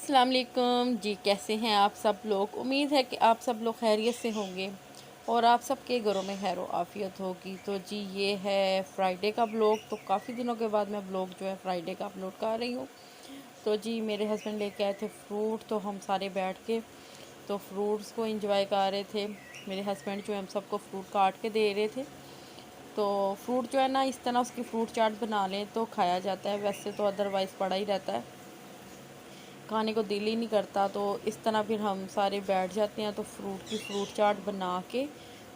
अस्सलाम वालेकुम जी। कैसे हैं आप सब लोग? उम्मीद है कि आप सब लोग खैरियत से होंगे और आप सबके घरों में खैर आफियत होगी। तो जी ये है फ्राइडे का ब्लॉग। तो काफ़ी दिनों के बाद मैं ब्लॉग जो है फ्राइडे का अपलोड कर रही हूँ। तो जी मेरे हस्बैंड लेके आए थे फ्रूट, तो हम सारे बैठ के तो फ्रूट्स को इंजॉय कर रहे थे। मेरे हस्बैंड जो है हम सबको फ्रूट काट के दे रहे थे। तो फ्रूट जो है ना, इस तरह उसकी फ्रूट चाट बना लें तो खाया जाता है, वैसे तो अदरवाइज़ पड़ा ही रहता है, खाने को दिल ही नहीं करता। तो इस तरह फिर हम सारे बैठ जाते हैं तो फ्रूट की फ्रूट चाट बना के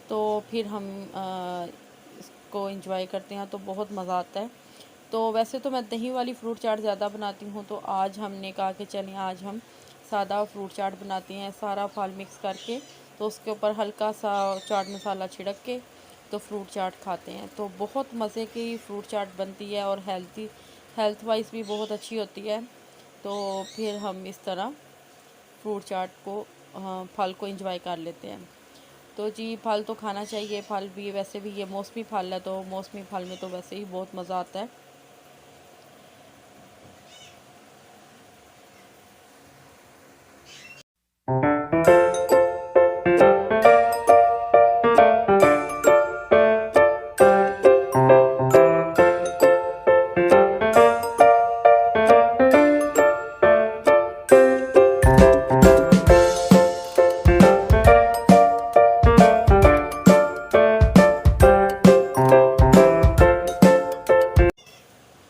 तो फिर हम इसको इंजॉय करते हैं, तो बहुत मज़ा आता है। तो वैसे तो मैं दही वाली फ्रूट चाट ज़्यादा बनाती हूँ, तो आज हमने कहा कि चलें आज हम सादा फ्रूट चाट बनाते हैं, सारा फल मिक्स करके तो उसके ऊपर हल्का सा चाट मसाला छिड़क के तो फ्रूट चाट खाते हैं। तो बहुत मज़े की फ्रूट चाट बनती है और हेल्थ वाइज भी बहुत अच्छी होती है। तो फिर हम इस तरह फ्रूट चाट को फल को एंजॉय कर लेते हैं। तो जी फल तो खाना चाहिए, फल भी वैसे भी ये मौसमी फल है, तो मौसमी फल में तो वैसे ही बहुत मज़ा आता है।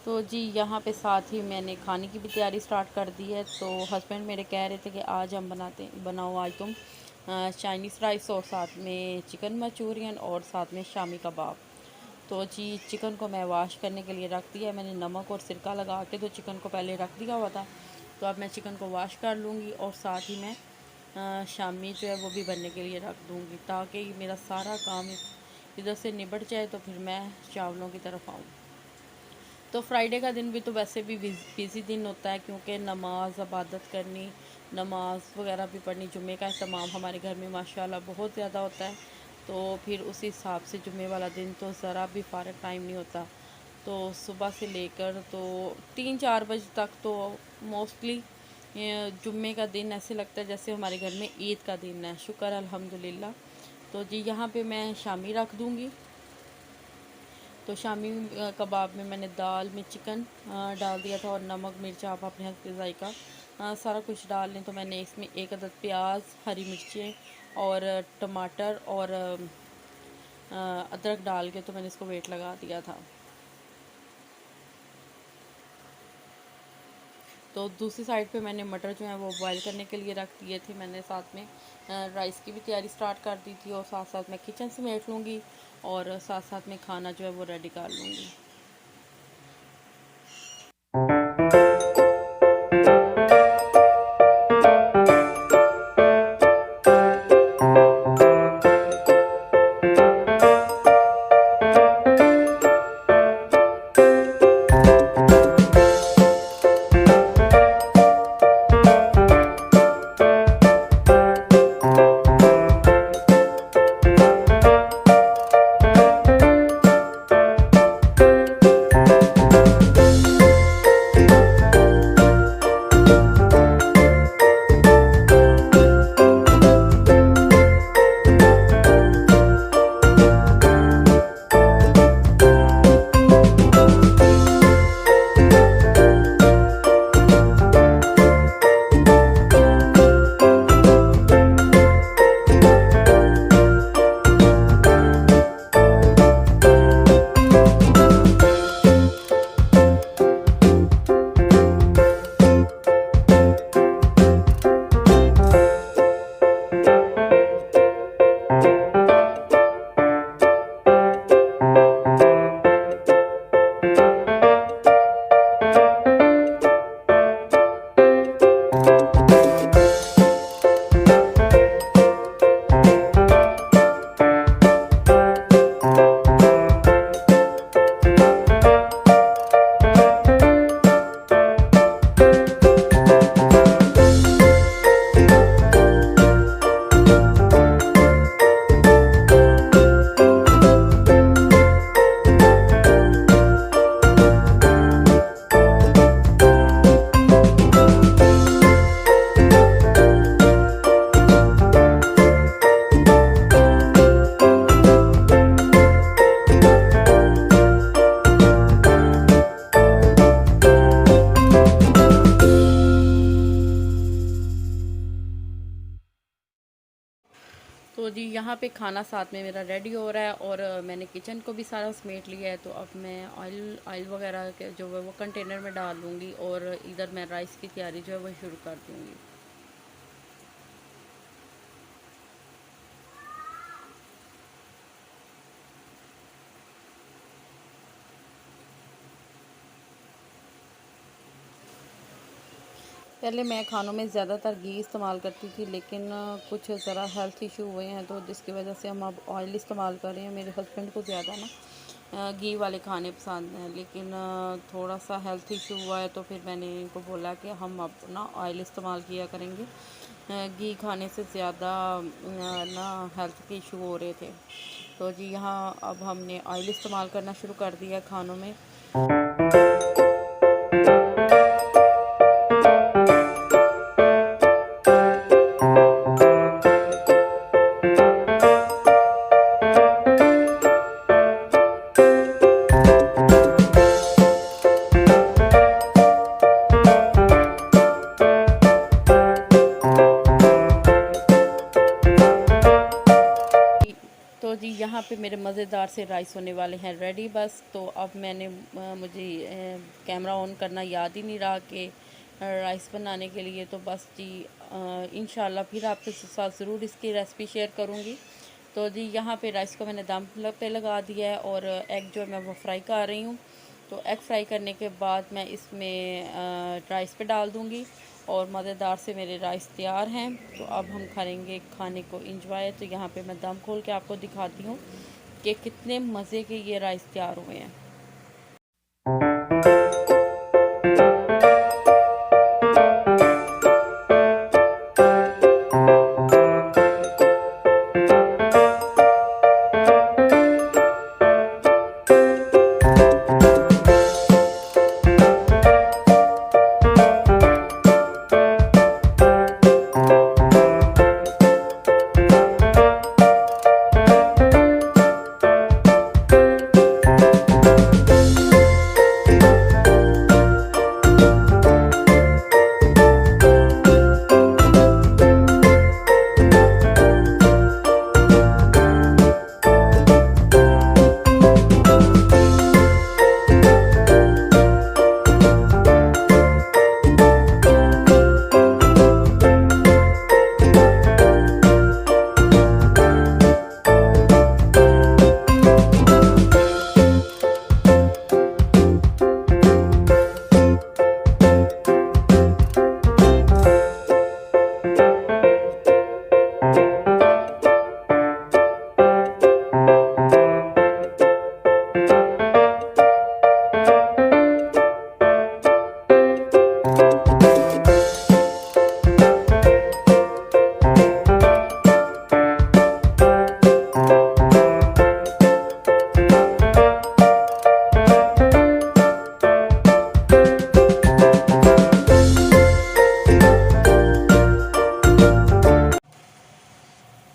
तो जी यहाँ पे साथ ही मैंने खाने की भी तैयारी स्टार्ट कर दी है। तो हस्बैंड मेरे कह रहे थे कि आज हम बनाओ आज तुम चाइनीज़ राइस और साथ में चिकन मंचूरियन और साथ में शामी कबाब। तो जी चिकन को मैं वॉश करने के लिए रख दिया, मैंने नमक और सिरका लगा के तो चिकन को पहले रख दिया हुआ था। तो अब मैं चिकन को वॉश कर लूँगी और साथ ही मैं शामी जो है वो भी बनने के लिए रख दूँगी, ताकि मेरा सारा काम इधर से निबट जाए तो फिर मैं चावलों की तरफ आऊँ। तो फ्राइडे का दिन भी तो वैसे भी बिज़ी दिन होता है, क्योंकि नमाज इबादत करनी, नमाज वगैरह भी पढ़नी, जुम्मे का अहतमाम हमारे घर में माशाल्लाह बहुत ज़्यादा होता है। तो फिर उस हिसाब से जुम्मे वाला दिन तो ज़रा भी फ़ारग टाइम नहीं होता। तो सुबह से लेकर तो 3-4 बजे तक तो मोस्टली जुम्मे का दिन ऐसे लगता है जैसे हमारे घर में ईद का दिन है। शुक्र अल्हम्दुलिल्लाह। तो जी यहाँ पे मैं शामी रख दूँगी। तो शामी कबाब में मैंने दाल में चिकन डाल दिया था और नमक मिर्च आप अपने हस्ब के जायका सारा कुछ डाल लें। तो मैंने इसमें एक अदद प्याज, हरी मिर्चें और टमाटर और अदरक डाल के तो मैंने इसको वेट लगा दिया था। तो दूसरी साइड पे मैंने मटर जो है वो बॉईल करने के लिए रख दिए थे। मैंने साथ में राइस की भी तैयारी स्टार्ट कर दी थी और साथ साथ मैं किचन समेट लूँगी और साथ साथ में खाना जो है वो रेडी कर लूँगी। पे खाना साथ में मेरा रेडी हो रहा है और मैंने किचन को भी सारा समेट लिया है। तो अब मैं ऑयल वगैरह के जो है वो कंटेनर में डाल दूँगी और इधर मैं राइस की तैयारी जो है वो शुरू कर दूँगी। पहले मैं खानों में ज़्यादातर घी इस्तेमाल करती थी, लेकिन कुछ ज़रा हेल्थ इशू हुए हैं तो जिसकी वजह से हम अब ऑयल इस्तेमाल कर रहे हैं। मेरे हस्बैंड को ज़्यादा ना घी वाले खाने पसंद हैं, लेकिन थोड़ा सा हेल्थ इशू हुआ है तो फिर मैंने इनको बोला कि हम अब ना ऑयल इस्तेमाल किया करेंगे। घी खाने से ज़्यादा ना हेल्थ के इशू हो रहे थे। तो जी यहाँ अब हमने ऑयल इस्तेमाल करना शुरू कर दिया खानों में। तो जी यहाँ पे मेरे मज़ेदार से राइस होने वाले हैं रेडी बस। तो अब मैंने मुझे कैमरा ऑन करना याद ही नहीं रहा कि राइस बनाने के लिए। तो बस जी इंशाल्लाह फिर आपके साथ ज़रूर इसकी रेसिपी शेयर करूँगी। तो जी यहाँ पे राइस को मैंने दम पे लगा दिया है और एग जो मैं वो फ्राई कर रही हूँ। तो एग फ्राई करने के बाद मैं इसमें राइस पे डाल दूँगी और मज़ेदार से मेरे राइस तैयार हैं। तो अब हम करेंगे खाने को इंजॉय। तो यहाँ पे मैं दम खोल के आपको दिखाती हूँ कि कितने मज़े के ये राइस तैयार हुए हैं।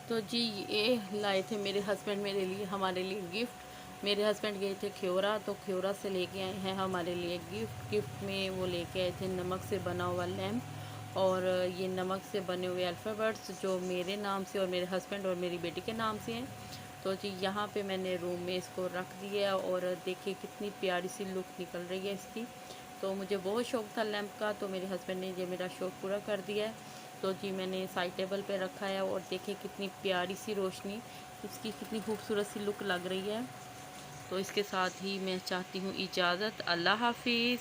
तो जी ये लाए थे मेरे हस्बैंड मेरे लिए, हमारे लिए गिफ्ट। मेरे हस्बैंड गए थे ख्योरा, तो ख्योरा से लेके आए हैं हमारे लिए गिफ्ट में वो लेके आए थे नमक से बना हुआ लैम्प और ये नमक से बने हुए अल्फ़ाबेट्स जो मेरे नाम से और मेरे हस्बैंड और मेरी बेटी के नाम से हैं। तो जी यहाँ पे मैंने रूम में इसको रख दिया और देखिए कितनी प्यारी सी लुक निकल रही है इसकी। तो मुझे बहुत शौक़ था लैम्प का, तो मेरे हस्बैंड ने ये मेरा शौक़ पूरा कर दिया है। तो जी मैंने साइड टेबल पे रखा है और देखिए कितनी प्यारी सी रोशनी, इसकी कितनी खूबसूरत सी लुक लग रही है। तो इसके साथ ही मैं चाहती हूँ इजाज़त। अल्लाह हाफिज़।